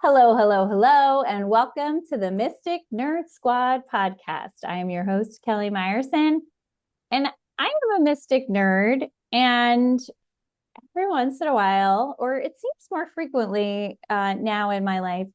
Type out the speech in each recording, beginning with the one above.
Hello, hello, hello, and welcome to the Mystic Nerd Squad podcast. I am your host, Kelly Meyerson, and I am a mystic nerd. And every once in a while, or it seems more frequently now in my life,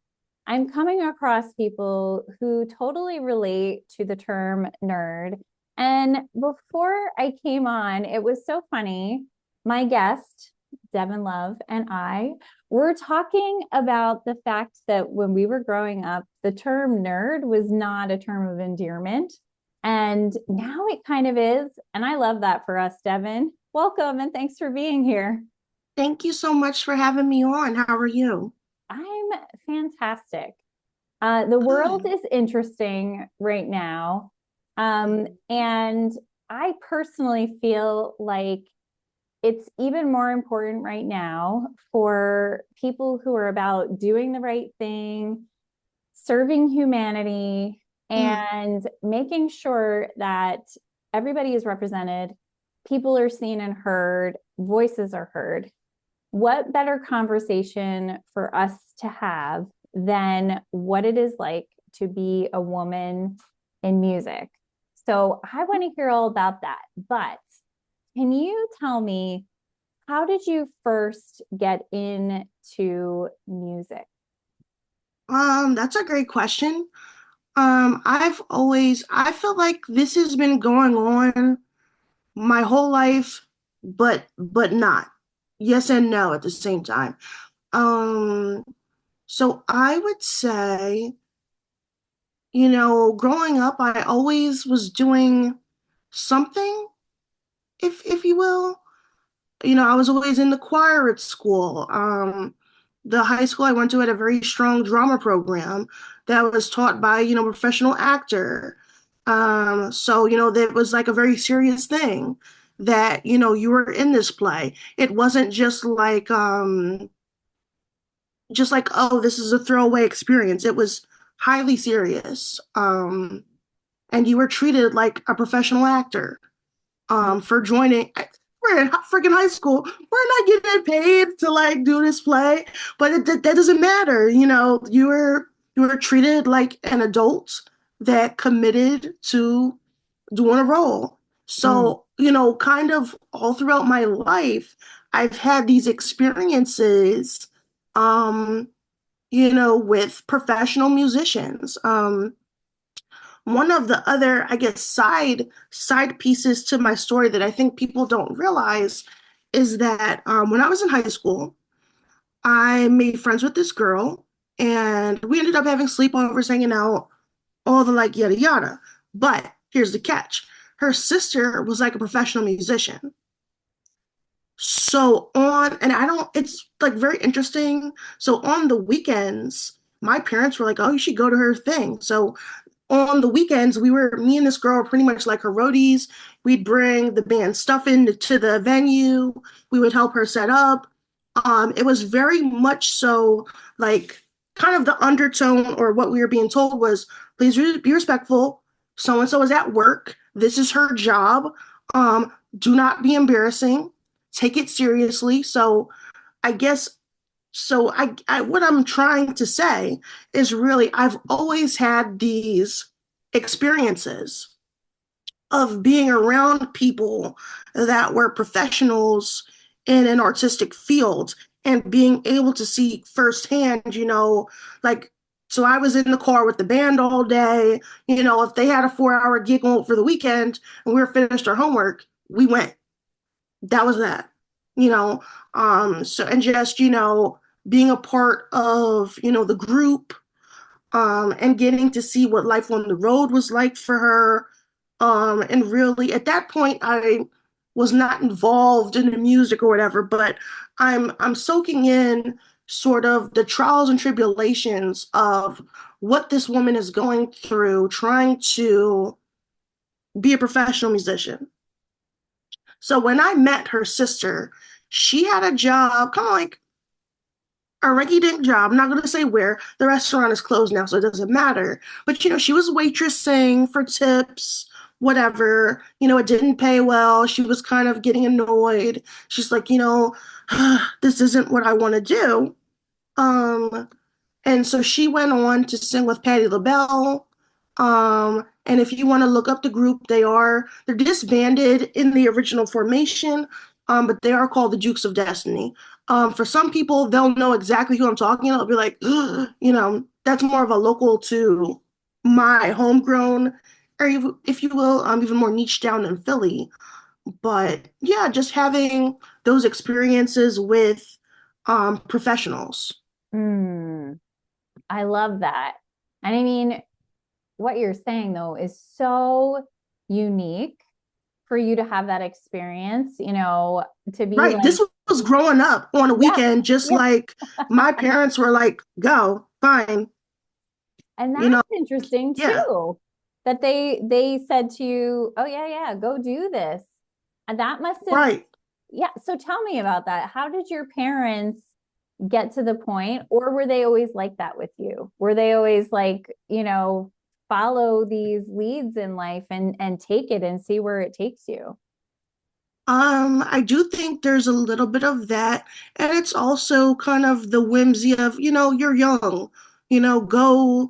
I'm coming across people who totally relate to the term nerd. And before I came on, it was so funny. My guest, Devon Love, and I were talking about the fact that when we were growing up, the term nerd was not a term of endearment. And now it kind of is. And I love that for us, Devon. Welcome and thanks for being here. Thank you so much for having me on. How are you? I'm fantastic. The world Good. is interesting right now. And I personally feel like it's even more important right now for people who are about doing the right thing, serving humanity, Mm, and making sure that everybody is represented, people are seen and heard, voices are heard. What better conversation for us to have than what it is like to be a woman in music? So I want to hear all about that. But can you tell me, how did you first get into music? that's a great question. I feel like this has been going on my whole life, but not. Yes and no at the same time. Um, so I would say, growing up, I always was doing something, if you will. I was always in the choir at school. The high school I went to had a very strong drama program that was taught by, professional actor. So, that was like a very serious thing that, you were in this play. It wasn't just like, oh, this is a throwaway experience. It was highly serious. And you were treated like a professional actor for joining. We're in freaking high school. We're not getting paid to like do this play, but that doesn't matter. You were treated like an adult that committed to doing a role. Mm, So, kind of all throughout my life, I've had these experiences, um, with professional musicians. One of the other, I guess, side pieces to my story that I think people don't realize is that when I was in high school, I made friends with this girl, and we ended up having sleepovers, hanging out, all the like yada yada. But here's the catch: her sister was like a professional musician. And I don't, it's like very interesting. So on the weekends, my parents were like, oh, you should go to her thing. So on the weekends, me and this girl were pretty much like her roadies. We'd bring the band stuff into the venue. We would help her set up. It was very much so like kind of the undertone or what we were being told was, please be respectful. So and so is at work. This is her job. Do not be embarrassing. Take it seriously. So I guess what I'm trying to say is really I've always had these experiences of being around people that were professionals in an artistic field and being able to see firsthand, like so I was in the car with the band all day. If they had a 4-hour gig on for the weekend and we were finished our homework, we went. That was that. You know, so and just, being a part of, the group, and getting to see what life on the road was like for her. And really at that point I was not involved in the music or whatever, but I'm soaking in sort of the trials and tribulations of what this woman is going through trying to be a professional musician. So when I met her sister, she had a job, kind of like a rinky dink job. I'm not going to say where. The restaurant is closed now, so it doesn't matter. But, she was waitressing for tips, whatever. It didn't pay well. She was kind of getting annoyed. She's like, this isn't what I want to do. Um, And so she went on to sing with Patti LaBelle. And if you want to look up the group, they're disbanded in the original formation, but they are called the Dukes of Destiny. For some people, they'll know exactly who I'm talking about. They'll be like, that's more of a local to my homegrown area, if you will, even more niche down in Philly. But yeah, just having those experiences with professionals. Mm, I love that. And I mean, what you're saying though is so unique for you to have that experience, to be Right. This like, was growing up on a yeah, weekend, just yeah. like my parents were like, go, fine. And You know, that's interesting yeah, too, that they said to you, "Oh yeah, yeah, go do this." And that must have, right. yeah. So tell me about that. How did your parents get to the point, or were they always like that with you? Were they always like, follow these leads in life and take it and see where it takes you? I do think there's a little bit of that. And it's also kind of the whimsy of, you're young, go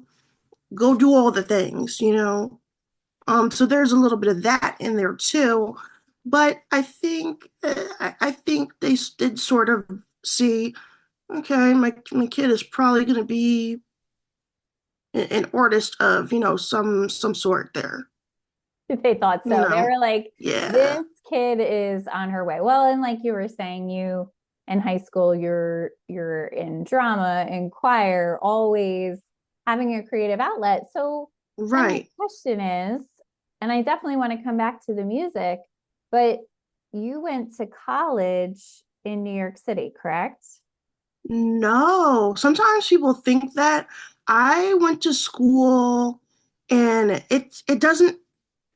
do all the things. So there's a little bit of that in there too. But I think they did sort of see, okay, my kid is probably going to be an artist of some sort there. They thought you so. They know were like, yeah, this kid is on her way. Well, and like you were saying, you in high school, you're in drama and choir, always having a creative outlet. So then my right. question is, and I definitely want to come back to the music, but you went to college in New York City, correct? No, sometimes people think that. I went to school and it doesn't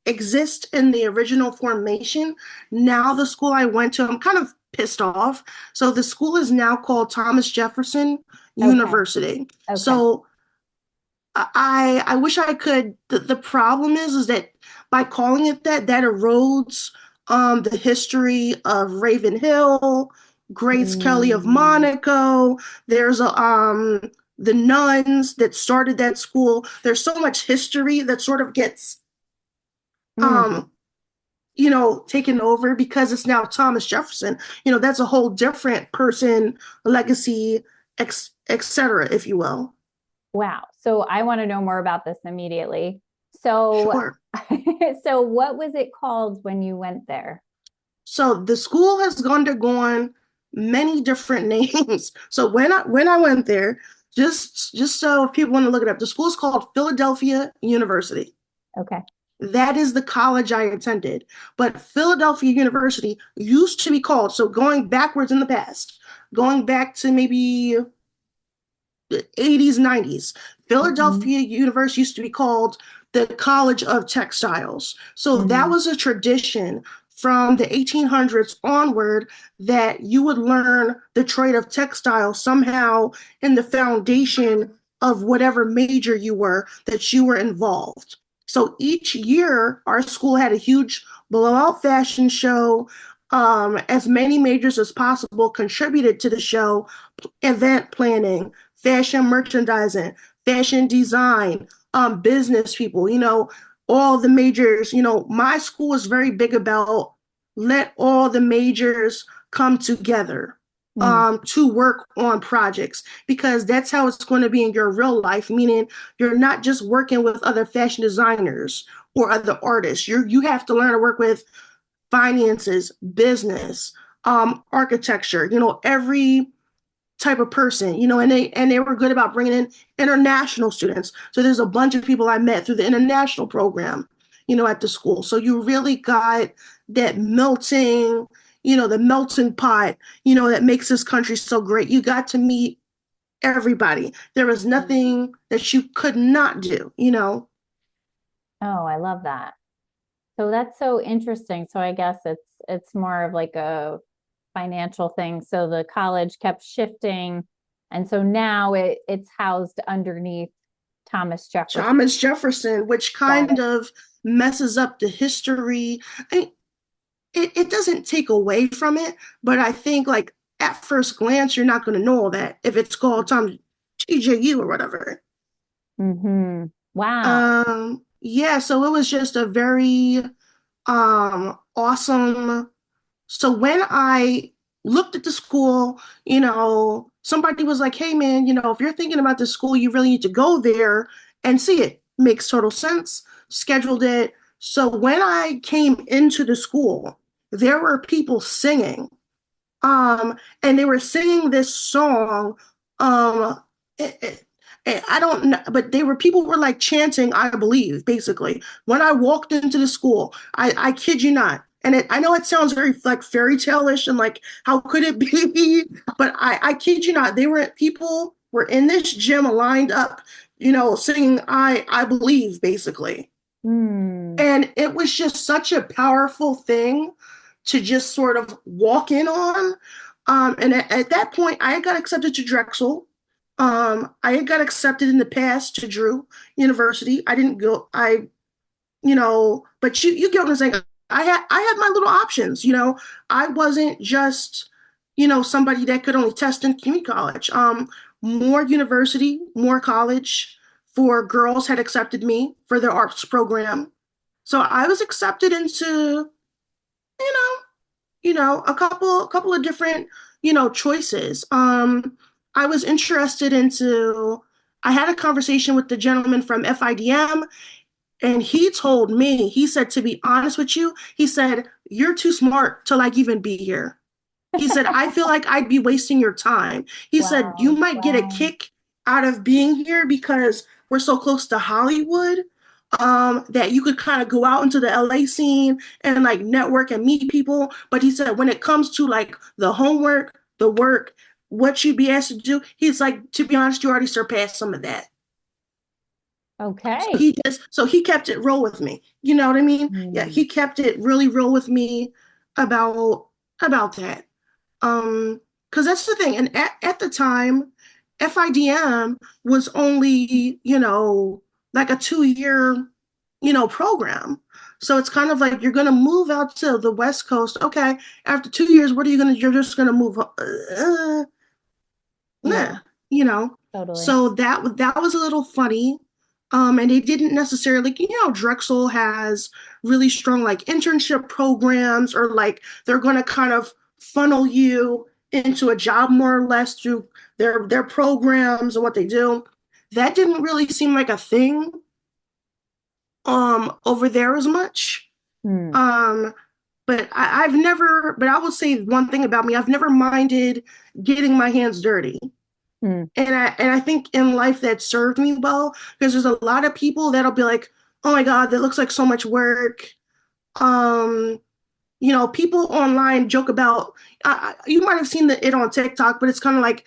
exist in the original formation. Now the school I went to, I'm kind of pissed off. So the school is now called Thomas Jefferson Okay. University. Okay. So I wish I could. The problem is that by calling it that, that erodes the history of Raven Hill, Grace Kelly of Mm, Monaco. There's a the nuns that started that school. There's so much history that sort of gets mm. um taken over because it's now Thomas Jefferson. That's a whole different person, legacy, etc., if you will. Wow. So I want to know more about this immediately. So, Sure. so what was it called when you went there? So the school has undergone many different names. So when I went there, just so if people want to look it up, the school is called Philadelphia University. Okay. That is the college I attended. But Philadelphia University used to be called, so going backwards in the past, going back to maybe the 80s, 90s, Mhm. Philadelphia University used to be called the College of Textiles. So that Mhm. was a tradition from the 1800s onward that you would learn the trade of textile somehow in the foundation of whatever major you were that you were involved. So each year, our school had a huge blowout fashion show. As many majors as possible contributed to the show, event planning, fashion merchandising, fashion design, business people, all the majors. My school is very big about let all the majors come together Mm. to work on projects because that's how it's going to be in your real life, meaning you're not just working with other fashion designers or other artists. You have to learn to work with finances, business, architecture, every type of person, and they were good about bringing in international students. So there's a bunch of people I met through the international program, at the school. So you really got that the melting pot, that makes this country so great. You got to meet everybody. There was nothing that you could not do. Oh, I love that. So that's so interesting. So I guess it's more of like a financial thing. So the college kept shifting, and so now it's housed underneath Thomas Jefferson. Thomas Jefferson, which Got kind it. of messes up the history. It doesn't take away from it, but I think like at first glance, you're not going to know all that if it's called Thomas TJU or whatever. Wow. Yeah, so it was just a very awesome. So when I looked at the school, somebody was like, "Hey man, if you're thinking about this school, you really need to go there and see it." Makes total sense. Scheduled it. So when I came into the school, there were people singing. And they were singing this song. Um, it, it, I don't know, but they were people were like chanting, I believe, basically. When I walked into the school, I kid you not. And I know it sounds very like fairy tale-ish and like how could it be? But I kid you not, they were people were in this gym lined up, singing I believe, basically. Hmm. And it was just such a powerful thing to just sort of walk in on. And at that point, I got accepted to Drexel. I got accepted in the past to Drew University. I didn't go. But you get what I'm saying. I had my little options. I wasn't just somebody that could only test in community college. More university, more college for girls had accepted me for their arts program. So I was accepted into, you know, a couple of different, choices. I was interested into, I had a conversation with the gentleman from FIDM, and he told me, he said, to be honest with you, he said, you're too smart to like even be here. He said, I feel like I'd be wasting your time. He said, you Wow. might get a Wow. kick out of being here because we're so close to Hollywood, that you could kind of go out into the LA scene and like network and meet people. But he said, when it comes to like the homework, the work, what you'd be asked to do, he's like, to be honest, you already surpassed some of that. So Okay. he kept it real with me. You know what I mean? Yeah, Hmm. he kept it really real with me about that. Because that's the thing. And at the time, FIDM was only, like a 2 year, program. So it's kind of like you're gonna move out to the West Coast. Okay, after 2 years, what are you gonna? You're just gonna move. Yeah, Nah, you know. totally. So that was a little funny. And they didn't necessarily, Drexel has really strong like internship programs, or like they're gonna kind of funnel you into a job more or less through their programs and what they do. That didn't really seem like a thing over there as much. Hmm. Um, but I will say one thing about me, I've never minded getting my hands dirty. Hmm. And I think in life that served me well, because there's a lot of people that'll be like, "Oh my God, that looks like so much work." Um, People online joke about. You might have seen it on TikTok, but it's kind of like,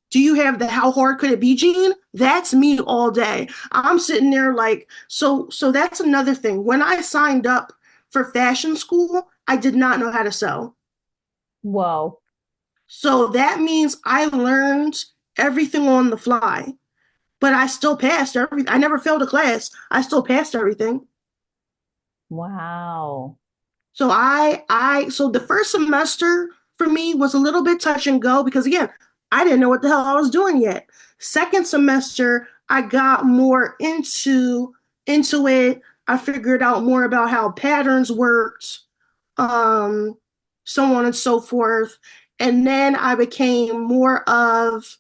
"Do you have the how hard could it be gene?" That's me all day. I'm sitting there like, so that's another thing. When I signed up for fashion school, I did not know how to sew. Whoa. So that means I learned everything on the fly, but I still passed everything. I never failed a class. I still passed everything. Wow. So the first semester for me was a little bit touch and go because again, I didn't know what the hell I was doing yet. Second semester, I got more into it. I figured out more about how patterns worked, um, so on and so forth. And then I became more of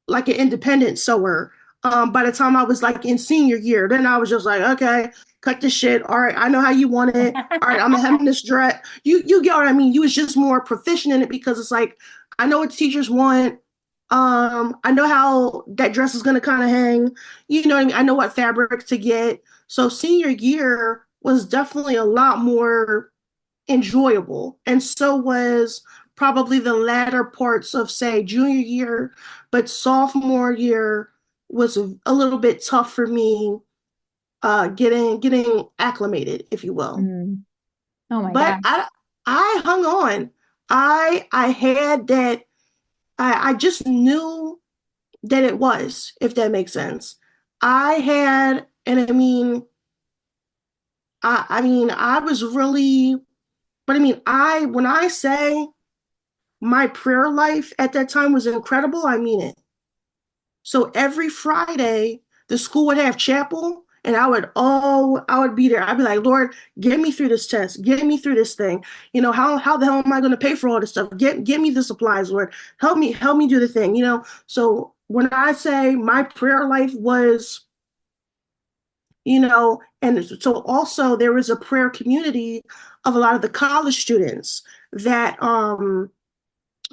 like an independent sewer. By the time I was like in senior year, then I was just like, okay, cut this shit. All right, I know how you want it. All right, I'm gonna hem this dress. You get what I mean? You was just more proficient in it because it's like I know what teachers want. I know how that dress is gonna kind of hang. You know what I mean? I know what fabric to get. So senior year was definitely a lot more enjoyable. And so was probably the latter parts of, say, junior year, but sophomore year was a little bit tough for me, getting acclimated, if you will. Hmm. Oh my But gosh. I hung on. I had that. I just knew that it was, if that makes sense. I had, and I mean, I was really, but I mean, when I say my prayer life at that time was incredible, I mean it. So every Friday, the school would have chapel, and I would be there. I'd be like, Lord, get me through this test, get me through this thing. How the hell am I going to pay for all this stuff? Get me the supplies, Lord. Help me do the thing. So when I say my prayer life was, and so also there was a prayer community of a lot of the college students that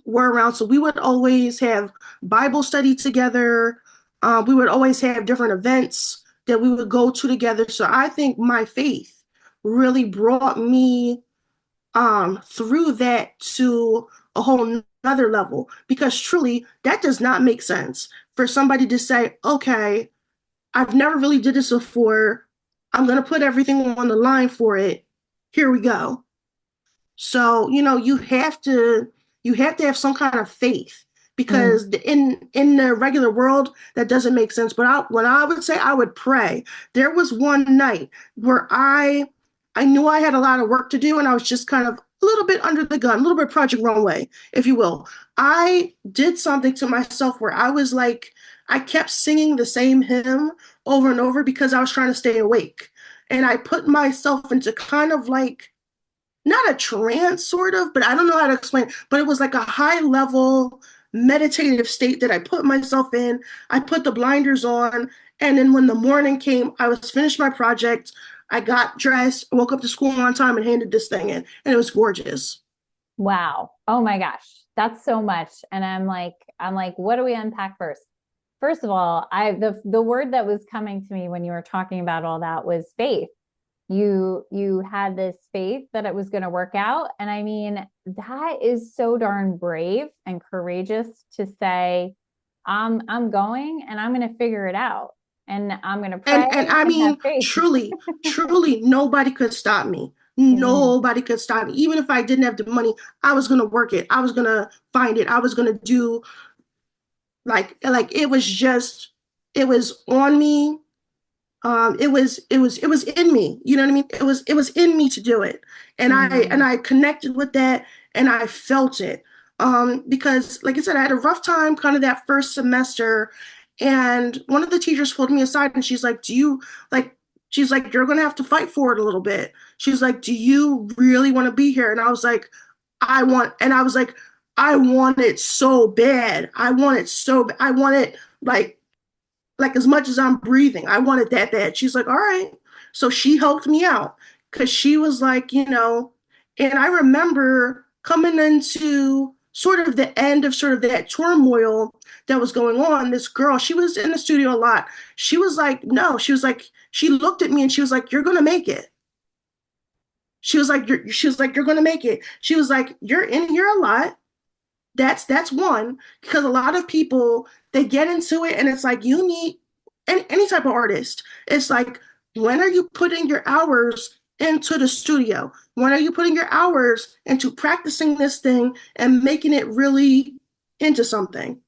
were around. So we would always have Bible study together. We would always have different events that we would go to together. So I think my faith really brought me through that to a whole nother level, because truly that does not make sense for somebody to say, okay, I've never really did this before. I'm going to put everything on the line for it. Here we go. So, you have to have some kind of faith, Mm. because in the regular world that doesn't make sense. But when I would say I would pray, there was one night where I knew I had a lot of work to do, and I was just kind of a little bit under the gun, a little bit Project Runway, if you will. I did something to myself where I was like, I kept singing the same hymn over and over because I was trying to stay awake. And I put myself into kind of like, not a trance sort of, but I don't know how to explain, but it was like a high level meditative state that I put myself in. I put the blinders on, and then when the morning came, I was finished my project. I got dressed, woke up to school on time, and handed this thing in, and it was gorgeous. Wow. Oh my gosh. That's so much. And I'm like, what do we unpack first? First of all, the word that was coming to me when you were talking about all that was faith. You had this faith that it was going to work out. And I mean, that is so darn brave and courageous to say, I'm going and I'm going to figure it out. And I'm going to pray And I and have mean, faith. truly, nobody could stop me. Mm, Nobody could stop me. Even if I didn't have the money, I was gonna work it. I was gonna find it. I was gonna do, like it was just, it was on me. It was in me. You know what I mean? It was in me to do it, and mm, I connected with that, and I felt it. Because like I said, I had a rough time kind of that first semester, and one of the teachers pulled me aside, and she's like, "Do you like?" She's like, "You're gonna have to fight for it a little bit." She's like, "Do you really want to be here?" And I was like, I was like, "I want it so bad. I want it so. I want it like as much as I'm breathing. I want it that bad." She's like, "All right." So she helped me out, because she was like, and I remember coming into sort of the end of sort of that turmoil that was going on. This girl, she was in the studio a lot. She was like, no, she was like, she looked at me and she was like, "You're going to make it." She was like, "You're going to make it." She was like, "You're in here a lot." That's one, because a lot of people, they get into it and it's like, you need any type of artist. It's like, when are you putting your hours into the studio? When are you putting your hours into practicing this thing and making it really into something?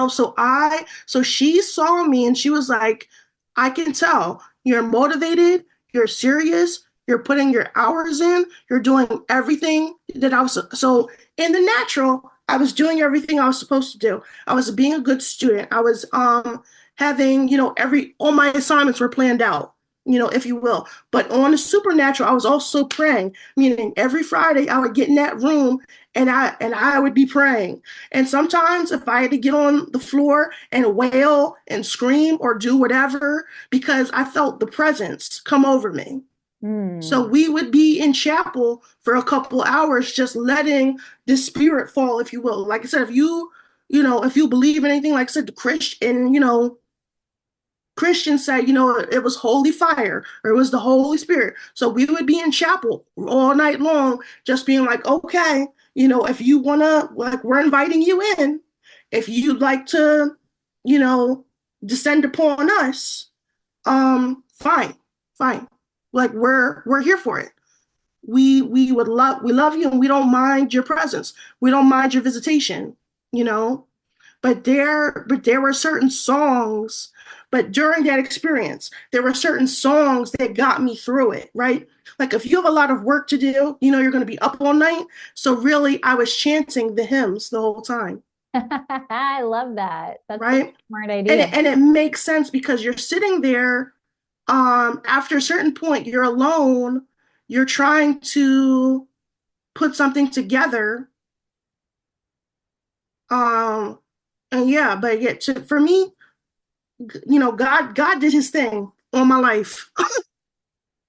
So she saw me and she was like, "I can tell you're motivated, you're serious, you're putting your hours in, you're doing everything that I was." So in the natural, I was doing everything I was supposed to do. I was being a good student. I was having, every all my assignments were planned out, if you will. But on the supernatural, I was also praying, meaning every Friday I would get in that room, and I would be praying. And sometimes if I had to get on the floor and wail and scream or do whatever, because I felt the presence come over me. So mm. we would be in chapel for a couple hours, just letting the spirit fall, if you will. Like I said, if you believe in anything, like I said, the Christians say, it was holy fire, or it was the Holy Spirit. So we would be in chapel all night long, just being like, okay, if you want to, like, we're inviting you in. If you'd like to, you know, descend upon us, fine, fine. Like, we're here for it. We love you, and we don't mind your presence. We don't mind your visitation, you know. But there were certain songs, but during that experience, there were certain songs that got me through it, right? Like, if you have a lot of work to do, you're going to be up all night. So really, I was chanting the hymns the whole time. I love that. That's such right? a smart And idea. it makes sense because you're sitting there, after a certain point, you're alone, you're trying to put something together. Um, and yeah, but yet for me, God did his thing on my life.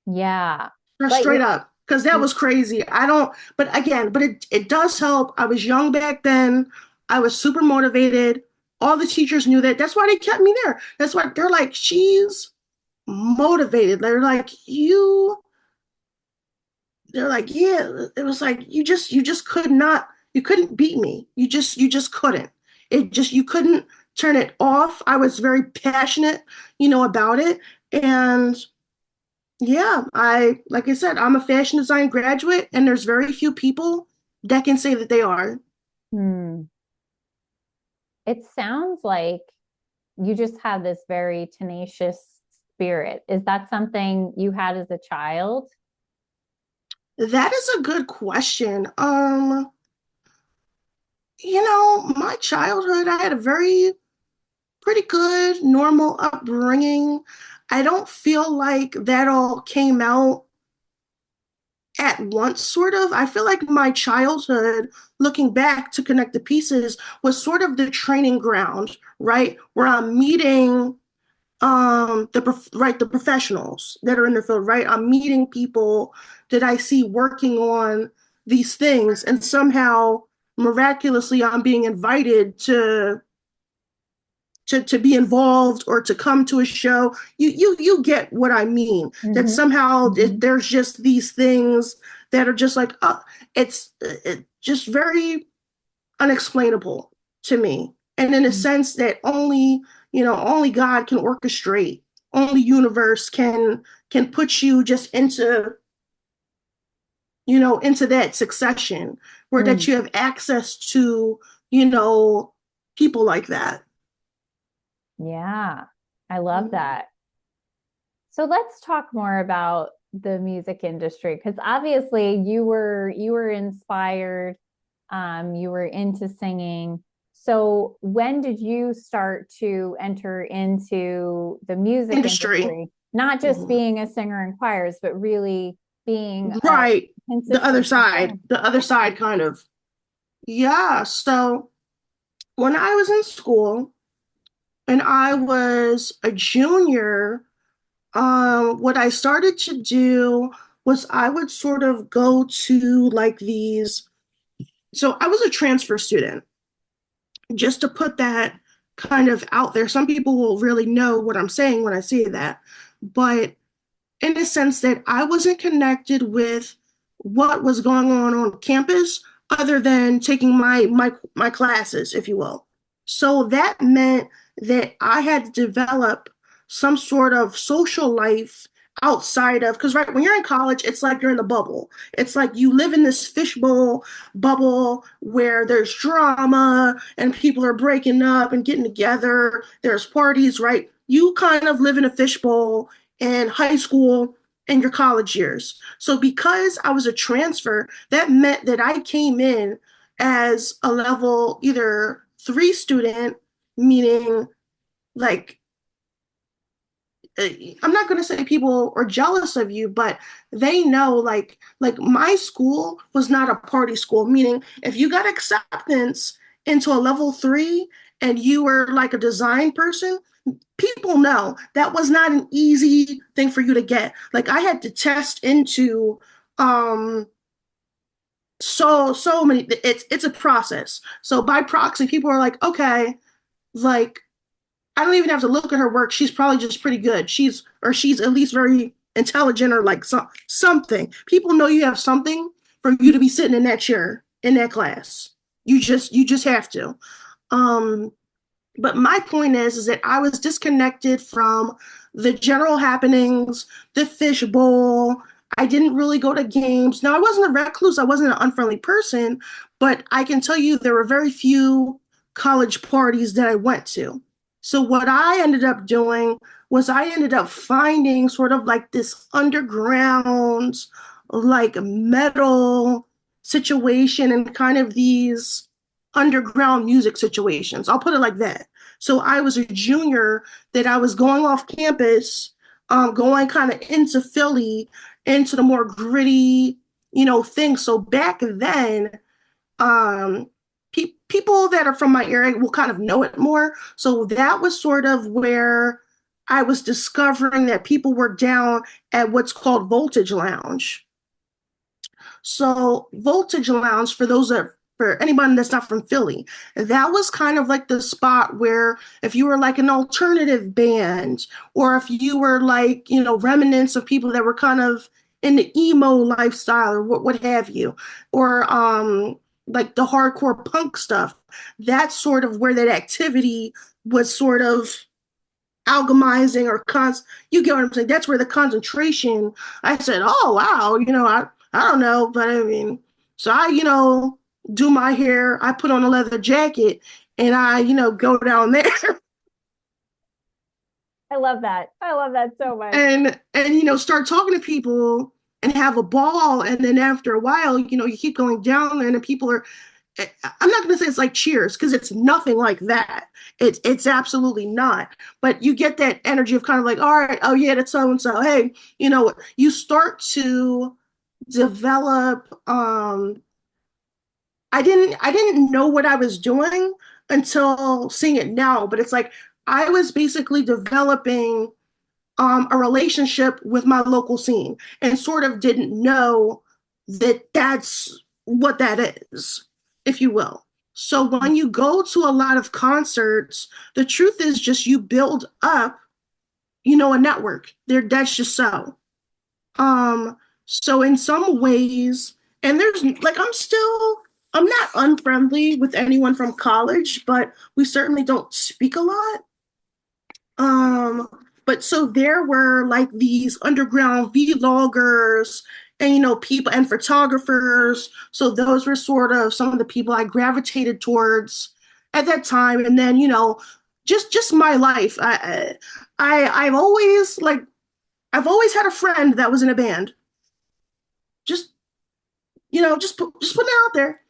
Yeah. But Straight up, because that was crazy. I don't, but again, but it does help. I was young back then. I was super motivated. All the teachers knew that. That's why they kept me there. That's why they're like, she's motivated. They're like, yeah. It was like you just could not, you couldn't beat me. You just couldn't. You couldn't turn it off. I was very passionate, about it. And yeah, like I said, I'm a fashion design graduate, and there's very few people that can say that they are. hmm, it sounds like you just have this very tenacious spirit. Is that something you had as a child? That is a good question. My childhood, I had a very pretty good, normal upbringing. I don't feel like that all came out at once, sort of. I feel like my childhood, looking back to connect the pieces, was sort of the training ground, right? Where I'm meeting the professionals that are in the field, right? I'm meeting people that I see working on these things, and somehow miraculously I'm being invited to be involved or to come to a show. You get what I mean, that Mm-hmm. somehow Mm-hmm. there's just these things that are just like, it's just very unexplainable to me, and in a sense that only God can orchestrate, only universe can put you just into that succession where that Mm, you have access to you know people like that. yeah, I love Mhm. that. So let's talk more about the music industry because obviously you were inspired, you were into singing. So when did you start to enter into the music Industry. industry? Not just Mhm. being a singer in choirs, but really being a Right. consistent performer. The other side kind of. Yeah. So when I was in school and I was a junior, what I started to do was I would sort of go to like these. So I was a transfer student, just to put that kind of out there. Some people will really know what I'm saying when I say that. But in a sense that I wasn't connected with what was going on campus other than taking my classes, if you will. So that meant that I had to develop some sort of social life outside of, because right when you're in college, it's like you're in the bubble. It's like you live in this fishbowl bubble where there's drama and people are breaking up and getting together. There's parties, right? You kind of live in a fishbowl in high school and your college years. So because I was a transfer, that meant that I came in as a level either 3 student, meaning like I'm not going to say people are jealous of you, but they know like my school was not a party school, meaning if you got acceptance into a level 3 and you were like a design person, people know that was not an easy thing for you to get. Like I had to test into um so many, it's a process. So by proxy, people are like, okay, like I don't even have to look at her work. She's probably just pretty good. She's at least very intelligent or like something. People know you have something for you to be sitting in that chair in that class. You just have to. Um but my point is that I was disconnected from the general happenings, the fishbowl. I didn't really go to games. Now, I wasn't a recluse, I wasn't an unfriendly person, but I can tell you there were very few college parties that I went to. So, what I ended up doing was I ended up finding sort of like this underground, like metal situation and kind of these underground music situations. I'll put it like that. So I was a junior that I was going off campus, going kind of into Philly, into the more gritty, things. So back then, um, people that are from my area will kind of know it more. So that was sort of where I was discovering that people were down at what's called Voltage Lounge. So Voltage Lounge, for anyone that's not from Philly, that was kind of like the spot where if you were like an alternative band, or if you were like, remnants of people that were kind of in the emo lifestyle or what have you, or like the hardcore punk stuff, that's sort of where that activity was sort of alchemizing or you get what I'm saying? That's where the concentration, I said, oh wow, I don't know, but I mean, so I, do my hair, I put on a leather jacket and I, go down there I love that. I love that so much. and start talking to people and have a ball. And then after a while, you keep going down there and the people are, I'm not going to say it's like Cheers because it's nothing like that. It's absolutely not. But you get that energy of kind of like, all right, oh yeah, that's so and so. Hey, you start to develop. I didn't know what I was doing until seeing it now. But it's like I was basically developing a relationship with my local scene and sort of didn't know that that's what that is, if you will. So when you go to a lot of concerts, the truth is just you build up, a network. There, that's just so. Um, so in some ways, and there's like I'm not unfriendly with anyone from college, but we certainly don't speak a lot. Um, but so there were like these underground vloggers and people and photographers. So those were sort of some of the people I gravitated towards at that time. And then just my life. I've always had a friend that was in a band. Just just putting it out there.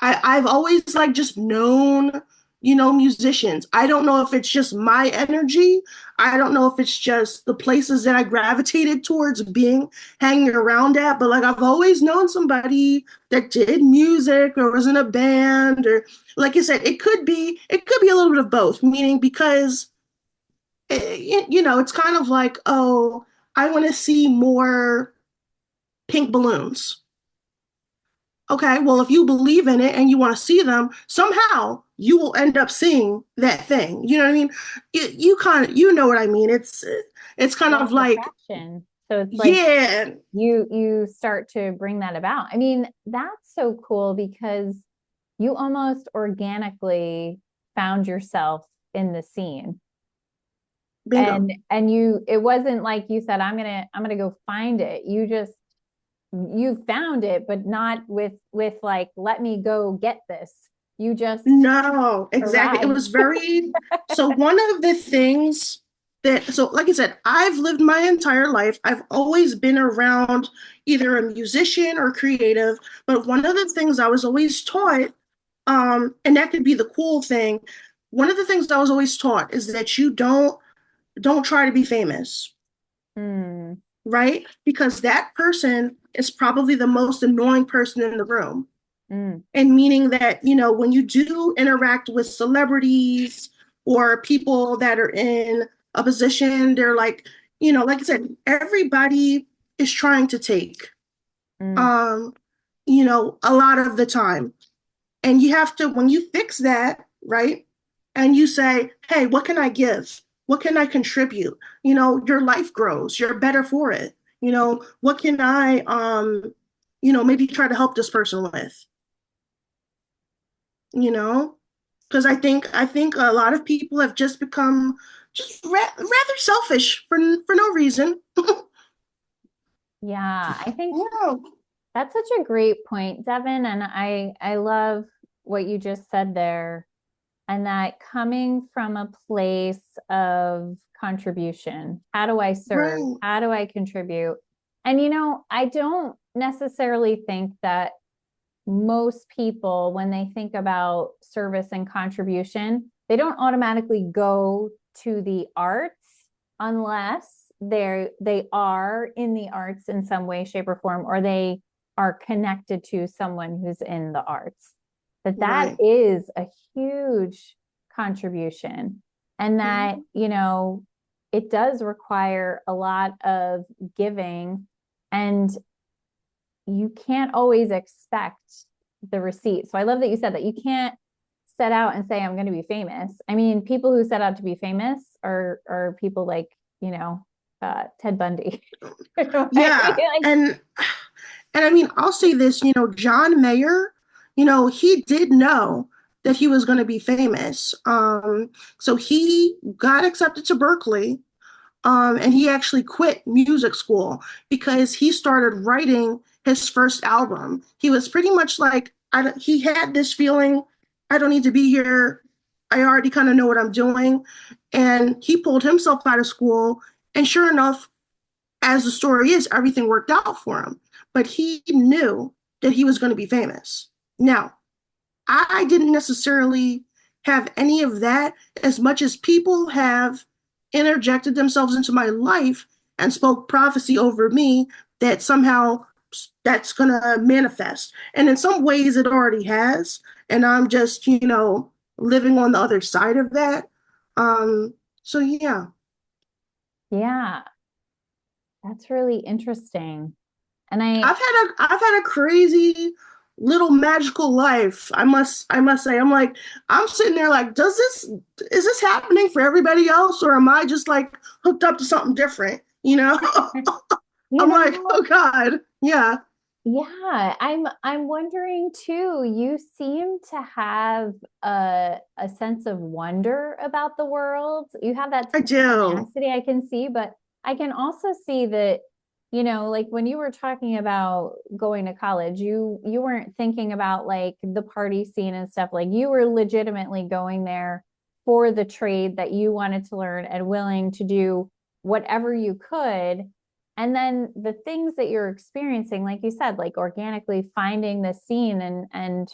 I've always like just known, musicians. I don't know if it's just my energy. I don't know if it's just the places that I gravitated towards being hanging around at, but like I've always known somebody that did music or was in a band or like I said, it could be a little bit of both, meaning because it's kind of like, oh, I want to see more pink balloons. Okay, well, if you believe in it and you want to see them, somehow you will end up seeing that thing. You know what I mean? You kind of, you know what I mean? It's kind Law of of like, attraction. So it's like yeah, you start to bring that about. I mean, that's so cool because you almost organically found yourself in the scene. bingo. And you it wasn't like you said I'm going to go find it. You found it, but not with like let me go get this. You just No, exactly. It arrived. was very, so one of the things so like I said, I've lived my entire life. I've always been around either a musician or creative, but one of the things I was always taught, and that could be the cool thing. One of the things I was always taught is that you don't try to be famous, Hmm. right? Because that person is probably the most annoying person in the room. Mm. And meaning that, when you do interact with celebrities or people that are in a position, they're like, like I said, everybody is trying to take, Mm. um, a lot of the time. And you have to, when you fix that, right? And you say, hey, what can I give? What can I contribute? Your life grows. You're better for it. What can I, maybe try to help this person with? You know, because I think a lot of people have just become just rather selfish for no reason. Yeah, I think Yeah, that's such a great point, Devin, and I love what you just said there, and that coming from a place of contribution. How do I serve? right. How do I contribute? And I don't necessarily think that most people, when they think about service and contribution, they don't automatically go to the arts unless they are in the arts in some way, shape, or form, or they are connected to someone who's in the arts. That Right. is a huge contribution. And that, Mhm. it does require a lot of giving, and you can't always expect the receipt. So I love that you said that you can't set out and say, I'm going to be famous. I mean, people who set out to be famous are people like, Ted Bundy. Right? Yeah. Like, And I mean, I'll say this, John Mayer, he did know that he was going to be famous. So he got accepted to Berkeley. And he actually quit music school because he started writing his first album. He was pretty much like, he had this feeling, I don't need to be here. I already kind of know what I'm doing. And he pulled himself out of school. And sure enough, as the story is, everything worked out for him. But he knew that he was going to be famous. Now, I didn't necessarily have any of that as much as people have interjected themselves into my life and spoke prophecy over me that somehow that's going to manifest. And in some ways, it already has. And I'm just, living on the other side of that. So, yeah. yeah, that's really interesting. And I, I've had a crazy little magical life. I must say. I'm like, I'm sitting there like, is this happening for everybody else, or am I just like hooked up to something different? you I'm like, know, oh God. Yeah, yeah, I'm wondering too. You seem to have a sense of wonder about the world. You have that I do. tenacity I can see, but I can also see that, like when you were talking about going to college, you weren't thinking about like the party scene and stuff. Like you were legitimately going there for the trade that you wanted to learn and willing to do whatever you could. And then the things that you're experiencing, like you said, like organically finding the scene and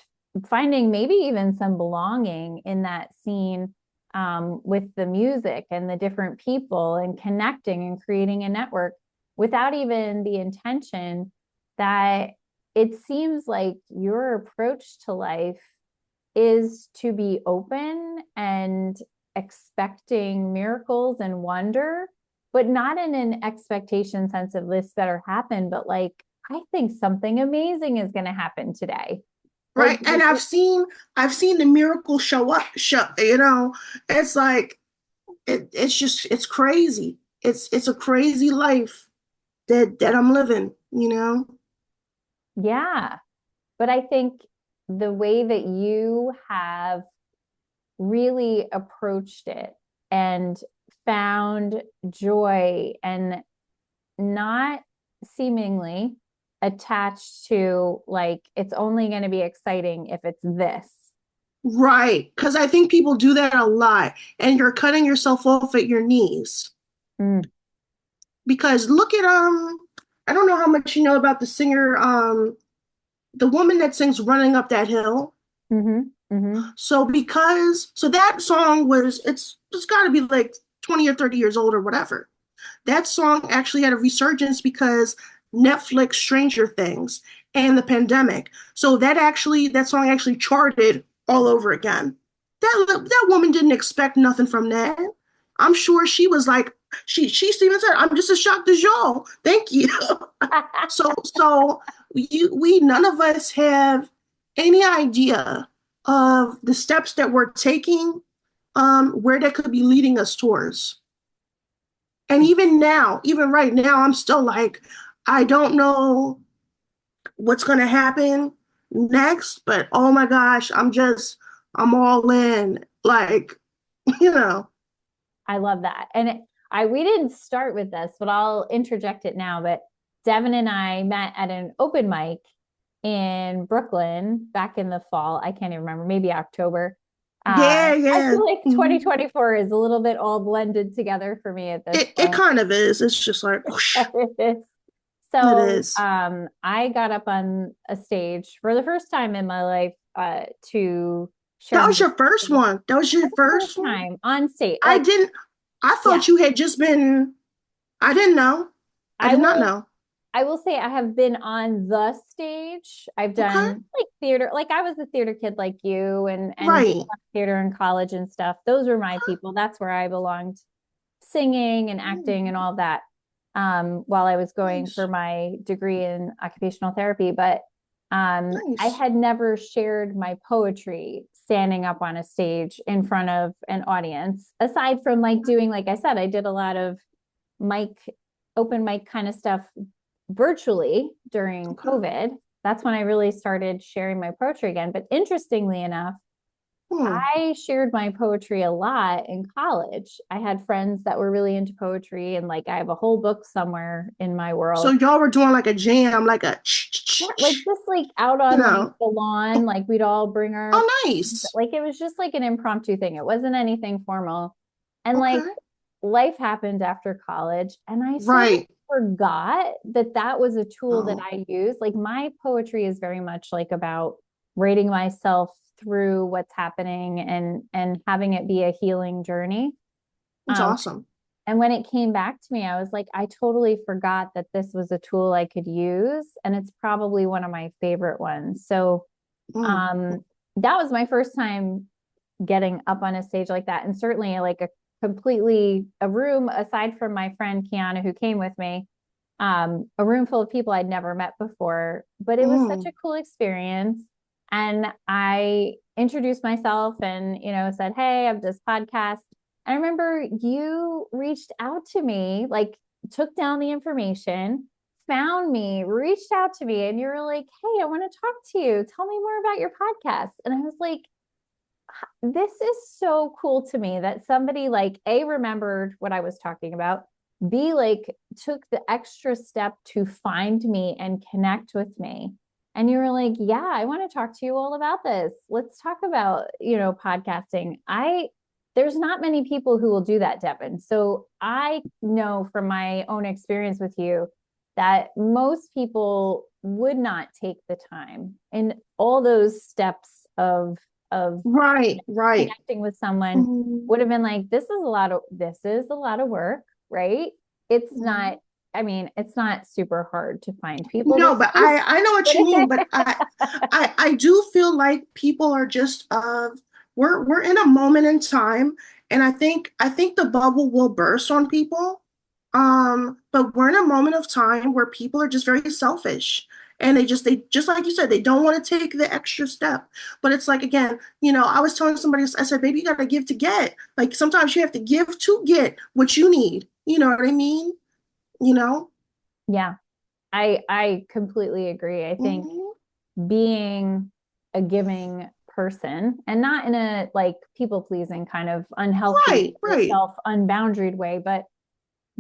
finding maybe even some belonging in that scene, with the music and the different people and connecting and creating a network without even the intention, that it seems like your approach to life is to be open and expecting miracles and wonder, but not in an expectation sense of this better happen, but like, I think something amazing is going to happen today. Like, Right. And I've seen the miracle show up. It's like it's crazy. It's a crazy life that I'm living. yeah. But I think the way that you have really approached it and found joy and not seemingly attached to like it's only going to be exciting if it's this. Right. Because I think people do that a lot, and you're cutting yourself off at your knees. Mm. Because look at I don't know how much you know about the singer, the woman that sings "Running Up That Hill." Mm-hmm. Mm-hmm. So that song it's got to be like 20 or 30 years old or whatever. That song actually had a resurgence because Netflix, Stranger Things, and the pandemic. So that song actually charted all over again. That woman didn't expect nothing from that. I'm sure she was like, she even said, "I'm just as shocked as y'all. Thank you." So we none of us have any idea of the steps that we're taking, where that could be leading us towards. And even now, even right now, I'm still like, I don't know what's going to happen next, but oh my gosh, I'm all in. Like, you know, I love that. And we didn't start with this, but I'll interject it now. But Devon and I met at an open mic in Brooklyn back in the fall. I can't even remember, maybe October. yeah, I yeah. feel like Mhm. 2024 is a little bit all blended together for me at this It point. kind of is. It's just like, whoosh. It So is. I got up on a stage for the first time in my life to share That my was your first one. That was your first first one. time on stage. I Like, didn't. I yeah, thought you had just been. I didn't know. I I did not will know. I will say I have been on the stage. I've Okay. done like theater, like I was a theater kid like you and did Right. theater in college and stuff. Those were my people. That's where I belonged, singing and acting and Mm, all that. While I was going for nice. my degree in occupational therapy, but I Nice. had never shared my poetry standing up on a stage in front of an audience, aside from like doing, like I said, I did a lot of mic, open mic kind of stuff virtually during Okay. COVID. That's when I really started sharing my poetry again. But interestingly enough, Hmm. I shared my poetry a lot in college. I had friends that were really into poetry, and like I have a whole book somewhere in my So world. y'all were doing like a jam, like a, Yeah, like just like out you on like know. the lawn, like we'd all bring our, Oh, nice. like it was just like an impromptu thing. It wasn't anything formal. And like Okay. life happened after college, and I sort of Right. forgot that that was a tool that Oh, I use. Like my poetry is very much like about rating myself through what's happening and having it be a healing journey. it's Um, awesome. and when it came back to me, I was like, I totally forgot that this was a tool I could use, and it's probably one of my favorite ones. So Mm. um, that was my first time getting up on a stage like that, and certainly like a completely a room aside from my friend Kiana who came with me, a room full of people I'd never met before, but it was such Mm. a cool experience. And I introduced myself and, said, hey, I have this podcast. I remember you reached out to me, like took down the information, found me, reached out to me, and you were like, hey, I want to talk to you. Tell me more about your podcast. And I was like, this is so cool to me that somebody like A remembered what I was talking about, B like took the extra step to find me and connect with me. And you were like, yeah, I want to talk to you all about this. Let's talk about, podcasting. There's not many people who will do that, Devin. So I know from my own experience with you that most people would not take the time in all those steps of Right. Right. connecting with someone Mm. would have been like, this is a lot of work, right? It's not, Mm. I mean, it's not super hard to find people to No, but use. I know what you mean, but I do feel like people are just we're in a moment in time, and I think the bubble will burst on people. But we're in a moment of time where people are just very selfish, and they just like you said, they don't want to take the extra step. But it's like, again, I was telling somebody, I said, baby, you gotta give to get. Like sometimes you have to give to get what you need. You know what I mean? You know? Yeah, I completely agree. I think Hmm. being a giving person, and not in a like people pleasing kind of unhealthy Right, right. self unboundaried way, but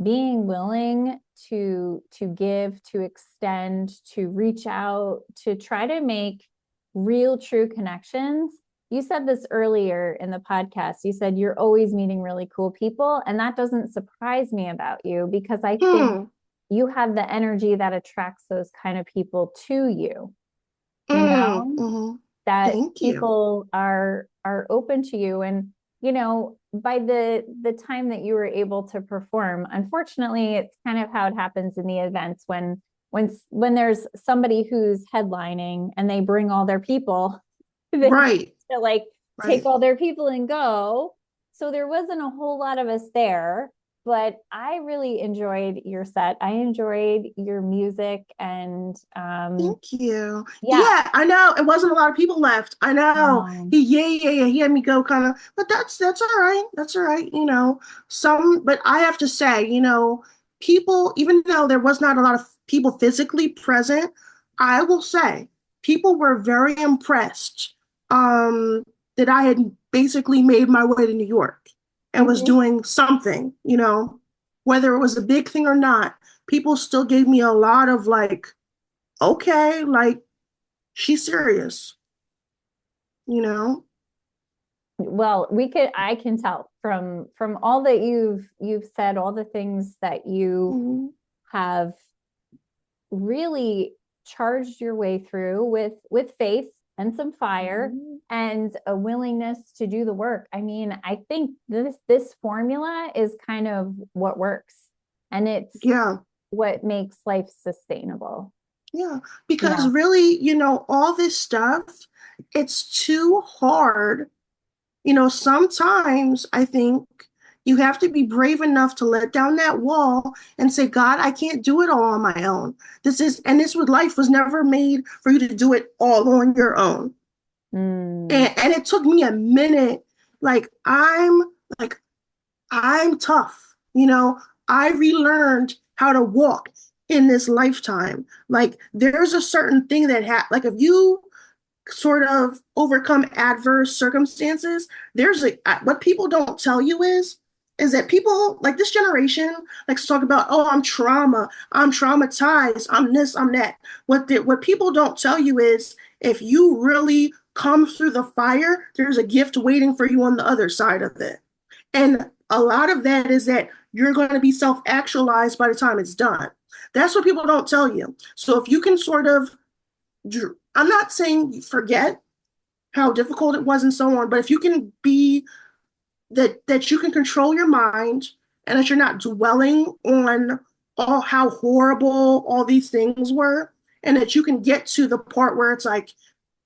being willing to give, to extend, to reach out, to try to make real true connections. You said this earlier in the podcast. You said you're always meeting really cool people, and that doesn't surprise me about you because I think Hmm. you have the energy that attracts those kind of people to you, you Mm, know, hmm. that Thank you. people are open to you. And by the time that you were able to perform, unfortunately it's kind of how it happens in the events when there's somebody who's headlining and they bring all their people, they Right, to like take right. all their people and go. So there wasn't a whole lot of us there, but I really enjoyed your set. I enjoyed your music and Thank you. yeah. Yeah, I know it wasn't a lot of people left. I know. um, Yeah. He had me go kind of, but that's all right. That's all right. But I have to say, people, even though there was not a lot of people physically present, I will say people were very impressed that I had basically made my way to New York and was mhm. doing something, whether it was a big thing or not. People still gave me a lot of like, okay, like she's serious, you know? Well, I can tell from all that you've said, all the things that you Mhm. have really charged your way through with faith and some fire and a willingness to do the work. I mean, I think this formula is kind of what works, and it's Yeah. what makes life sustainable. Yeah. Because Yeah. really, all this stuff, it's too hard. Sometimes I think you have to be brave enough to let down that wall and say, God, I can't do it all on my own. This with life was never made for you to do it all on your own. Mm. And it took me a minute. Like like I'm tough. I relearned how to walk in this lifetime. Like there's a certain thing like if you sort of overcome adverse circumstances, what people don't tell you is that people like this generation likes to talk about, oh, I'm traumatized, I'm this, I'm that. What people don't tell you is if you really come through the fire, there's a gift waiting for you on the other side of it. And a lot of that is that you're going to be self-actualized by the time it's done. That's what people don't tell you. So if you can sort of, I'm not saying forget how difficult it was and so on, but if you can be that you can control your mind and that you're not dwelling on all how horrible all these things were, and that you can get to the part where it's like,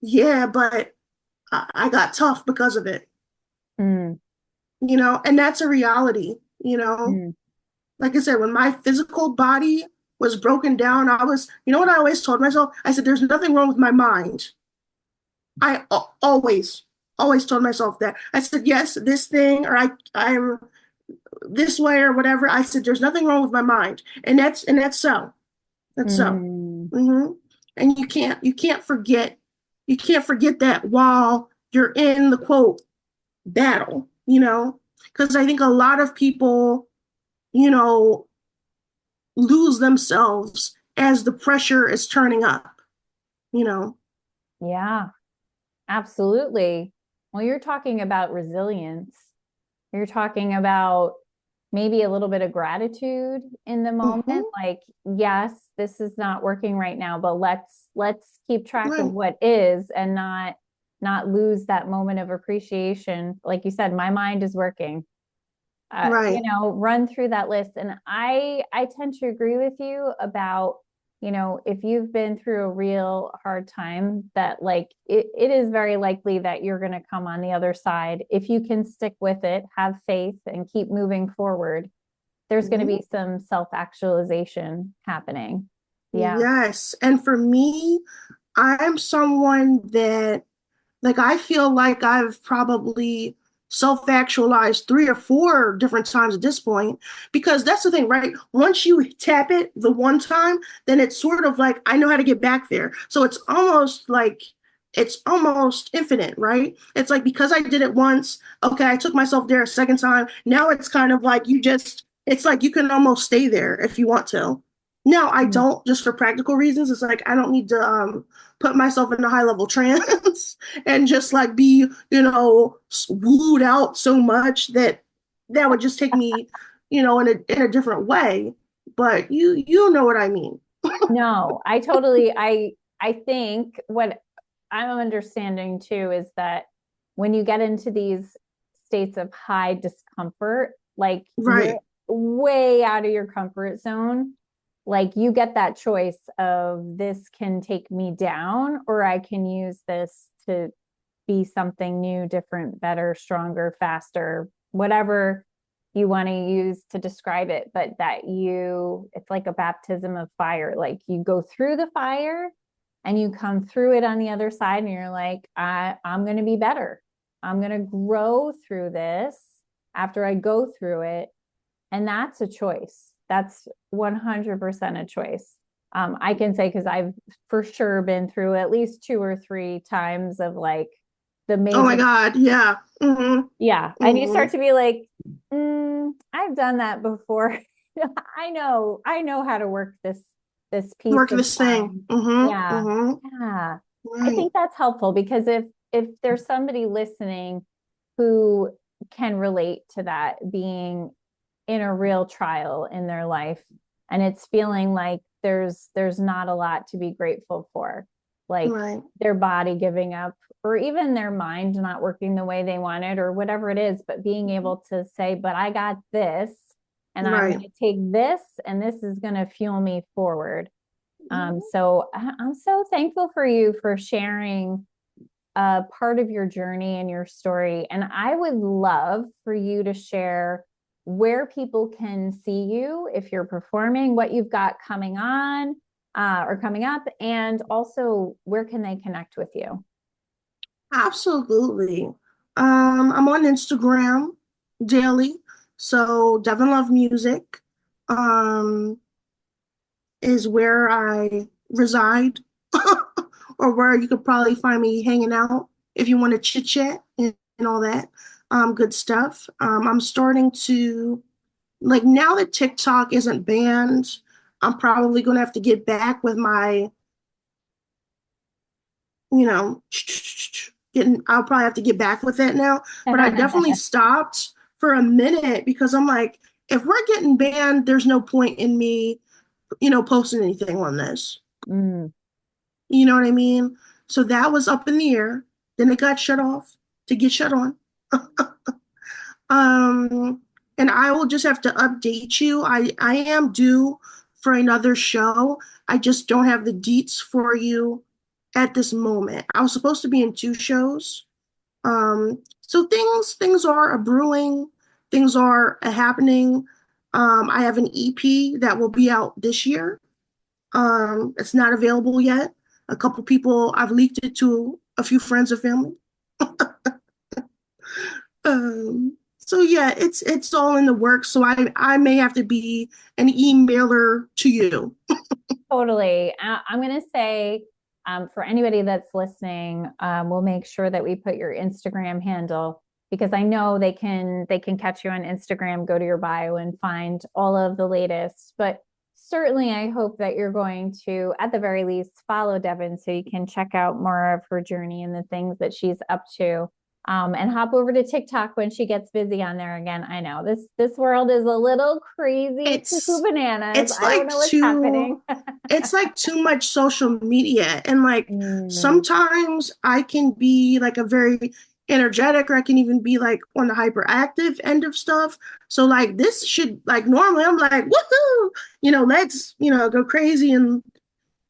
yeah, but I got tough because of it, Mm. and that's a reality. Mm. Like I said, when my physical body was broken down, what I always told myself? I said, there's nothing wrong with my mind. I always told myself that. I said, yes, this thing, or I'm this way or whatever. I said, there's nothing wrong with my mind. And that's so. That's so. Mm. hmm And you can't forget that while you're in the quote battle. Because I think a lot of people, you know, lose themselves as the pressure is turning up, you know. Yeah, absolutely. Well, you're talking about resilience. You're talking about maybe a little bit of gratitude in the moment. hmm Like, yes, this is not working right now, but let's keep track of Right, what is and not lose that moment of appreciation. Like you said, my mind is working. right. Run through that list. And I tend to agree with you about, if you've been through a real hard time, that like it is very likely that you're going to come on the other side. If you can stick with it, have faith, and keep moving forward, there's going to Mhm. be some self-actualization happening. Yeah. Yes. And for me, I'm someone that, like, I feel like I've probably self-actualized 3 or 4 different times at this point, because that's the thing, right? Once you tap it the one time, then it's sort of like I know how to get back there. So it's almost infinite, right? It's like because I did it once, okay, I took myself there a second time. Now it's kind of like it's like you can almost stay there if you want to. Now I Mm. don't, just for practical reasons. It's like I don't need to put myself in a high level trance and just like be, wooed out so much that would just take me, in a different way. But you know what I mean. No, I think what I'm understanding too is that when you get into these states of high discomfort, like you're Right. way out of your comfort zone, like you get that choice of this can take me down, or I can use this to be something new, different, better, stronger, faster, whatever you want to use to describe it. But it's like a baptism of fire. Like you go through the fire and you come through it on the other side, and you're like, I'm going to be better. I'm going to grow through this after I go through it. And that's a choice. That's 100% a choice. I can say, because I've for sure been through at least 2 or 3 times of like the Oh my major, God. Yeah. yeah. And you hmm start to be like, I've done that before. I know how to work this piece Work of this thing. mine. Yeah. Yeah. I Right. think that's helpful, because if there's somebody listening who can relate to that, being in a real trial in their life, and it's feeling like there's not a lot to be grateful for. Like Right. their body giving up, or even their mind not working the way they wanted, or whatever it is, but being able to say, but I got this, and I'm going Right. to take this, and this is going to fuel me forward. So I'm so thankful for you for sharing part of your journey and your story. And I would love for you to share where people can see you if you're performing, what you've got coming on or coming up, and also where can they connect with you? Absolutely. I'm on Instagram daily. So Devon Love Music is where I reside, or where you could probably find me hanging out if you want to chit chat and all that good stuff. I'm starting to like now that TikTok isn't banned, I'm probably going to have to get back with my, you know, I'll probably have to get back with it now. But I definitely stopped for a minute because I'm like, if we're getting banned, there's no point in me, posting anything on this. Mm, You know what I mean? So that was up in the air. Then it got shut off to get shut on. Um, and I will just have to update you. I am due for another show. I just don't have the deets for you at this moment. I was supposed to be in two shows. So things are a brewing, things are a happening. I have an EP that will be out this year. It's not available yet. A couple people I've leaked it to a few friends and family. So yeah, it's all in the works. So I may have to be an emailer to you. totally. I'm going to say for anybody that's listening, we'll make sure that we put your Instagram handle because I know they can catch you on Instagram, go to your bio and find all of the latest. But certainly I hope that you're going to, at the very least, follow Devon so you can check out more of her journey and the things that she's up to. And hop over to TikTok when she gets busy on there again. I know this world is a little crazy, cuckoo It's bananas. it's I don't like know what's too happening. it's like too much social media, and like Mm, sometimes I can be like a very energetic, or I can even be like on the hyperactive end of stuff. So like this should like normally I'm like woohoo, let's go crazy, and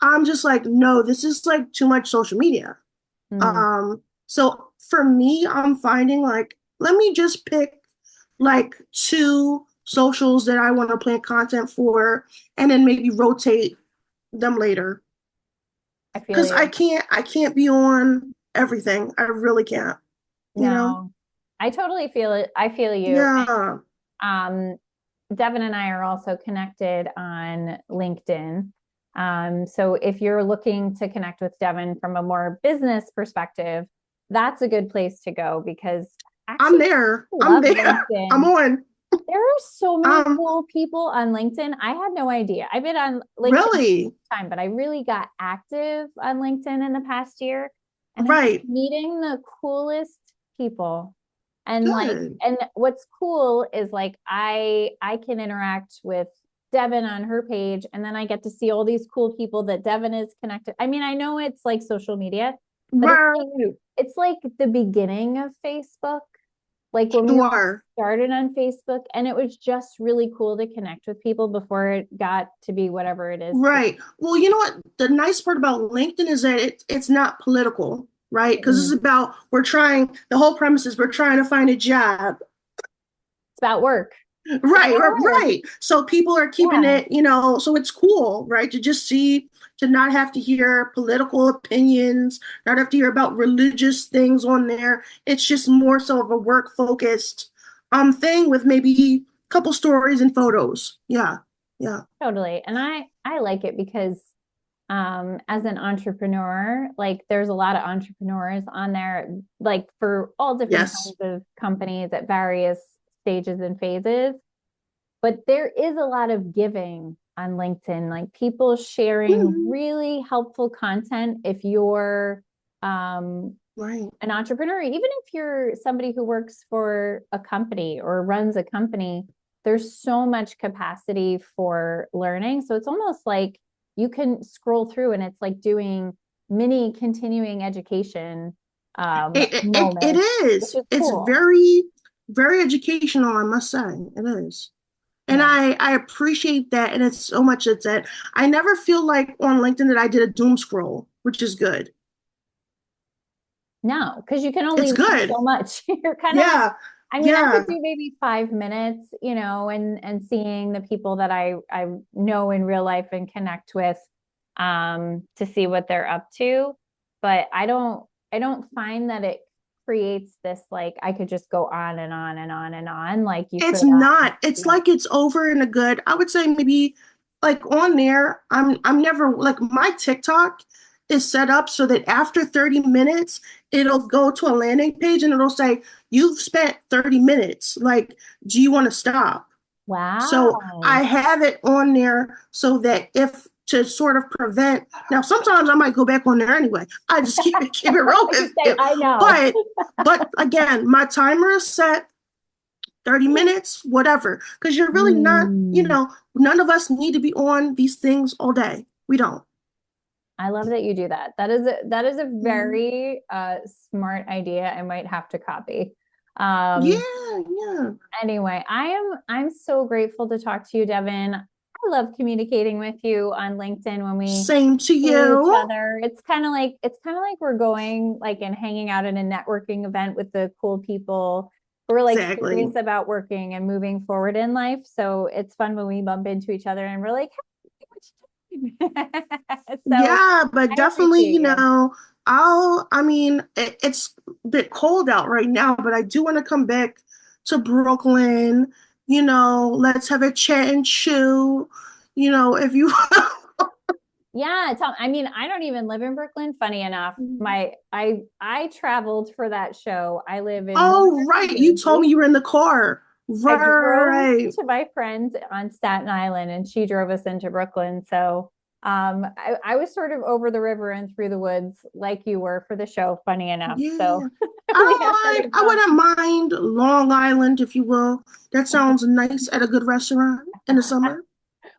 I'm just like no, this is like too much social media. mm. So for me, I'm finding like, let me just pick like two socials that I want to plan content for and then maybe rotate them later. I feel Cause I you. can't be on everything. I really can't, you know? No, I totally feel it. I feel you. Yeah. Um, Devin and I are also connected on LinkedIn. So if you're looking to connect with Devin from a more business perspective, that's a good place to go because I'm actually there. I I'm love there. I'm LinkedIn. on. There are so many Um, cool people on LinkedIn. I had no idea. I've been on LinkedIn really? time, but I really got active on LinkedIn in the past year. And I'm just Right. meeting the coolest people. And like, Good. and what's cool is like I can interact with Devin on her page, and then I get to see all these cool people that Devin is connected. I mean, I know it's like social media, but Right. it's like the beginning of Facebook, like when we all Sure. started on Facebook, and it was just really cool to connect with people before it got to be whatever it is today. Right. Well, you know what? The nice part about LinkedIn is that it's not political, right? Because Mm. it's about the whole premise is we're trying to find a job. It's about work. It's about Right, work. right. So people are keeping Yeah, it, so it's cool, right? To just see, to not have to hear political opinions, not have to hear about religious things on there. It's just more so of a work focused thing with maybe a couple stories and photos. Yeah. Yeah. totally. And I like it because as an entrepreneur, like there's a lot of entrepreneurs on there, like for all different Yes. kinds of companies at various stages and phases. But there is a lot of giving on LinkedIn, like people sharing Mhm. really helpful content. If you're um, Right. an entrepreneur, even if you're somebody who works for a company or runs a company, there's so much capacity for learning. So it's almost like you can scroll through and it's like doing mini continuing education It moments, which is. is It's cool. very, very educational, I must say. It is. And Yeah. I appreciate that. And it's so much it's that I never feel like on LinkedIn that I did a doom scroll, which is good. No, because you can only It's learn good. so much. You're kind of like, Yeah. I mean, I could Yeah. do maybe 5 minutes, and seeing the people that I know in real life and connect with, to see what they're up to. But I don't find that it creates this like I could just go on and on and on and on like you could It's on. not. It's Yeah. like it's over in a good. I would say maybe like on there, I'm never like my TikTok is set up so that after 30 minutes, it'll go to a landing page and it'll say, you've spent 30 minutes. Like, do you want to stop? So I Wow. have it on there so that if to sort of prevent now sometimes I might go back on there anyway. I just keep it real You with say, you. I know. But again, my timer is set 30 minutes, whatever. Because you're really not, Mm. none of us need to be on these things all day. We don't. I love that you do that. That is a Mhm. very smart idea. I might have to copy. Um, Yeah, yeah. anyway, I'm so grateful to talk to you, Devin. I love communicating with you on LinkedIn when we Same to see each you. other. It's kind of like we're going like and hanging out at a networking event with the cool people who are like Exactly. serious about working and moving forward in life. So it's fun when we bump into each other and we're like, hey, what you doing? So Yeah, but I definitely, appreciate you. I mean, it's a bit cold out right now, but I do want to come back to Brooklyn. Let's have a chat and chew. If you, Yeah, I mean, I don't even live in Brooklyn. Funny enough, I traveled for that show. I live in oh, northern New right. You told me Jersey. you were in the car. I drove Right. to my friend on Staten Island, and she drove us into Brooklyn. So, I was sort of over the river and through the woods, like you were for the show. Funny enough, so Yeah. we had a bit of I fun. wouldn't mind Long Island, if you will. That sounds nice at a good restaurant in the summer.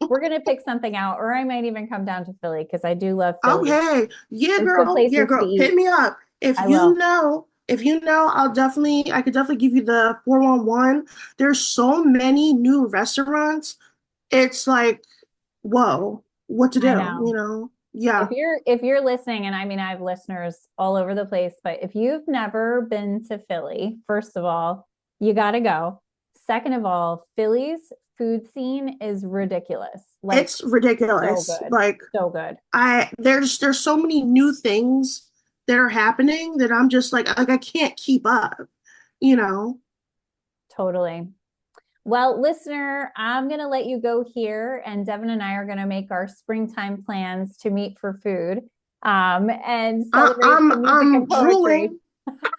We're gonna pick something out, or I might even come down to Philly because I do love Philly. Okay. Yeah, There's good girl. Yeah, places to girl. Hit eat. me up. I will. I could definitely give you the 411. There's so many new restaurants. It's like, whoa, what to I do, know. If Yeah, you're listening, and I mean I have listeners all over the place, but if you've never been to Philly, first of all, you got to go. Second of all, Philly's food scene is ridiculous. Like it's so ridiculous. good. Like So good. there's so many new things that are happening that I'm just like I can't keep up, you know. Totally. Well, listener, I'm going to let you go here, and Devin and I are going to make our springtime plans to meet for food, and I, celebrate I'm some music I'm and poetry. drooling.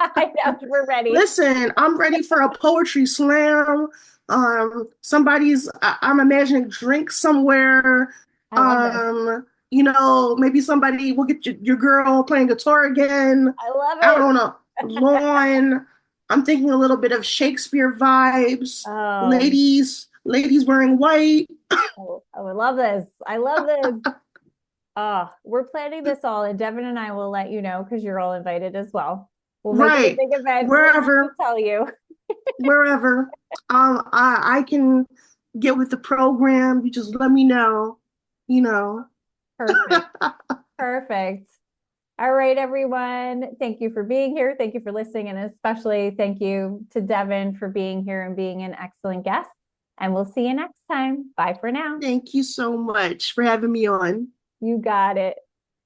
I know we're ready. Listen, I'm ready for a poetry slam. I'm imagining drink somewhere. I love this. Maybe somebody will get your girl playing guitar again I love out it. on a lawn. I'm thinking a little bit of Shakespeare vibes. Oh, Ladies wearing white. I would love this. I love this. Oh, we're planning this all, and Devin and I will let you know because you're all invited as well. We'll make it a Right. big event. We'll have to Wherever, tell you. wherever. I can get with the program. You just let me know, you know. Perfect. Perfect. All right, everyone. Thank you for being here. Thank you for listening. And especially thank you to Devin for being here and being an excellent guest. And we'll see you next time. Bye for now. Thank you so much for having me on. You got it.